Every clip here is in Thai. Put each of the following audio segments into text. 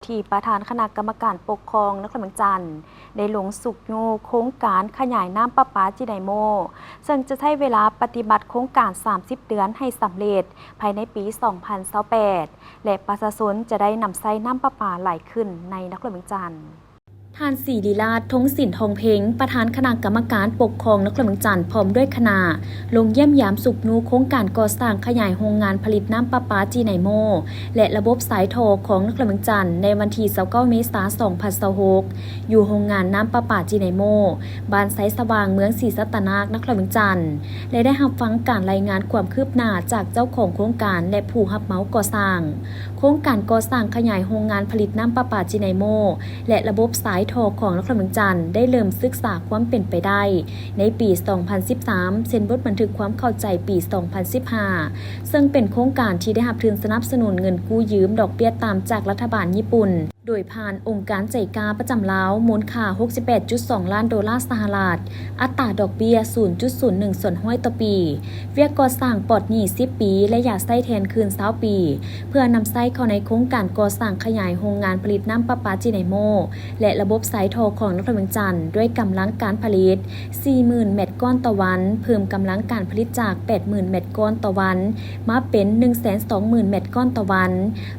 ที่ประธานคณะกรรมการปกครองนครเมืองจันทร์ได้ลงสุกโยโครงการขยายน้ำประปาจีไดโมซึ่งจะใช้เวลาปฏิบัติโครงการ 30 เดือนให้สำเร็จภายในปี 2028 และประชาชนจะได้นำใช้น้ำประปาไหลขึ้นในนครเมืองจันทร์ท่านศรีลีลาศ ทงศิลป์ทองเพ็งประธานคณะกรรมการปกครองนครเมืองจันทร์พร้อมด้วยคณะลงเยี่ยมยามสุกนูโครงการก่อสร้างขยายโรงงานผลิตน้ำประปาจีไนโมและระบบสายโทรของนครเมืองจันทร์ในวันที่29 เมษายน 2026อยู่โรงงานน้ำประปาจีไนโมบ้านไซสว่างเมืองศรีสัตนานครเมืองจันทร์และได้รับฟังการรายงานความคืบหน้าจากเจ้าของโครงการและผู้รับเหมาก่อสร้างโครงการก่อสร้างขยายโรงงานผลิตน้ำประปาจีไนโมและระบบสายโทรของนครเมืองจันทร์ได้เริ่มศึกษาความเป็นไปได้ในปี 2013 เซ็นบทบันทึกความเข้าใจปี 2015 ซึ่งเป็นโครงการที่ได้รับทุนสนับสนุนเงินกู้ยืมดอกเบี้ยต่ำจากรัฐบาลญี่ปุ่นโดยผ่านองค์การใจกลางประจำลาวมูลค่า 68.2 ล้านดอลลาร์สหรัฐอัตราดอกเบี้ย 0.01% ต่อปีเวียกก่อสร้างปลอดหนี้ 10 ปีและยาไส้แทนคืน 20 ปีเพื่อนำไส้เข้าในโครงการก่อสร้างขยายโรงงานผลิตน้ำประปาจีไนโมและระบบสายโทรของนครเมืองจันทร์ด้วยกำลังการผลิต 40,000 เม็ดก้อนต่อวันเพิ่มกำลังการผลิตจาก 80,000 เม็ดก้อนต่อวันมาเป็น 120,000 เม็ดก้อนต่อวัน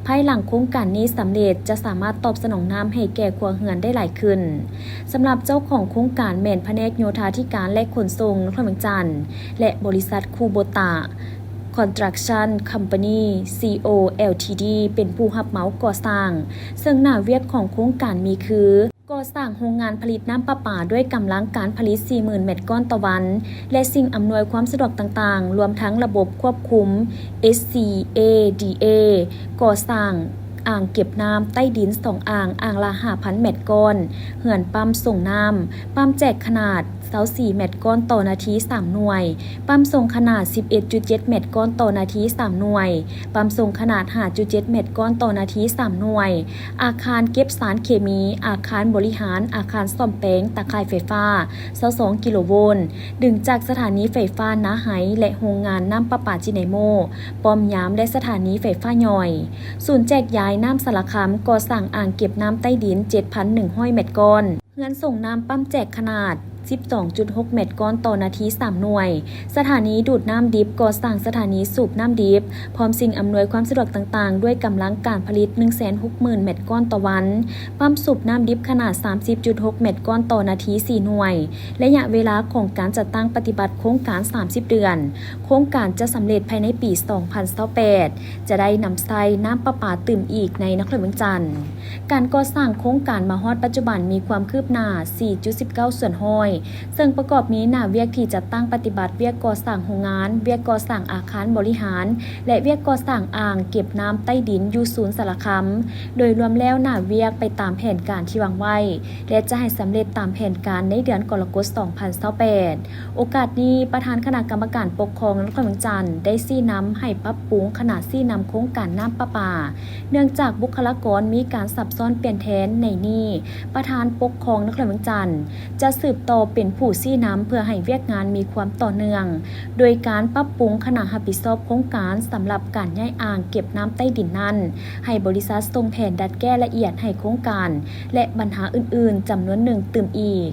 ภายหลังโครงการนี้สำเร็จจะสามารถตอบสนองน้ำให้แก่ครัวเรือนได้หลายขึ้นสำหรับเจ้าของโครงการแม่นแผนกโยธาธิการและขนส่งนครเมืองจันทร์และบริษัทคูโบตะConstruction Company CO Ltd เป็นผู้รับเหมาก่อสร้างซึ่งหน้าเวียกของโครงการมีคือก่อสร้างโรงงานผลิตน้ำประปาด้วยกำลังการผลิต 40,000 เม็ดก้อนต่อวันและสิ่งอำนวยความสะดวกต่างๆรวมทั้งระบบควบคุม SCADA ก่อสร้างอ่างเก็บน้ำใต้ดิน2อ่างละ 5,000 เม็ดก้อนเหือนปั๊มส่งน้ำปั๊มแจกขนาด24 เม็ดก้อนต่อนาที 3 หน่วยปั๊มส่งขนาด 11.7 เม็ดก้อนต่อนาที 3 หน่วยปั๊มส่งขนาด 5.7 เม็ดก้อนต่อนาที 3 หน่วยอาคารเก็บสารเคมีอาคารบริหารอาคารซ่อมแปลงตะข่ายไฟฟ้า22 กิโลโวลต์ดึงจากสถานีไฟฟ้านาไหและโรงงานน้ำประปาจีไนโมป้อมยามและสถานีไฟฟ้าย่อยศูนย์แจกย้ายน้ำสารคามก่อสร้างอ่างเก็บน้ำใต้ดิน 7,100 เม็ดก้อนเฮือนส่งน้ำปั๊มแจกขนาด12.6 เม็ดก้อนต่อนาที 3 หน่วยสถานีดูดน้ำดิบก่อสร้างสถานีสูบน้ำดิบพร้อมสิ่งอำนวยความสะดวกต่างๆด้วยกำลังการผลิต 160,000 เม็ดก้อนต่อวันปั๊มสูบน้ำดิบขนาด 30.6 เม็ดก้อนต่อนาที 4 หน่วยระยะเวลาของการจัดตั้งปฏิบัติโครงการ 30 เดือนโครงการจะสำเร็จภายในปี 2028 จะได้นำใช้น้ำประปาตื่มอีกในนครเมืองจันทร์การก่อสร้างโครงการมาฮอดปัจจุบันมีความคืบหน้า 4.19 ส่วนห้อยซึ่งประกอบมีหน้าเวียกที่จะตั้งปฏิบัติเวียกก่อสร้างโรงงานเวียกก่อสร้างอาคารบริหารและเวียกก่อสร้างอ่างเก็บน้ำใต้ดินอยู่ศูนย์สารคามโดยรวมแล้วหน้าเวียกไปตามแผนการที่วางไว้และจะให้สำเร็จตามแผนการในเดือนกรกฎาคม 2028 โอกาสนี้ประธานคณะกรรมการปกครองนครเมืองจันทร์ได้ชี้นำให้ปรับปรุงขนาดชี้นำโครงการน้ำประปาเนื่องจากบุคลากรมีการซับซ้อนเปลี่ยนแทนในนี้ประธานปกครองนครเมืองจันทร์จะสืบต่อเป็นผู้ชี้นำเพื่อให้เวียกงานมีความต่อเนื่องโดยการปรับปรุงขณะรับผิดชอบโครงการสำหรับการย้ายอ่างเก็บน้ำใต้ดินนั้นให้บริษัทส่งแผนดัดแก้ละเอียดให้โครงการและปัญหาอื่นๆจำนวนหนึ่งเติมอีก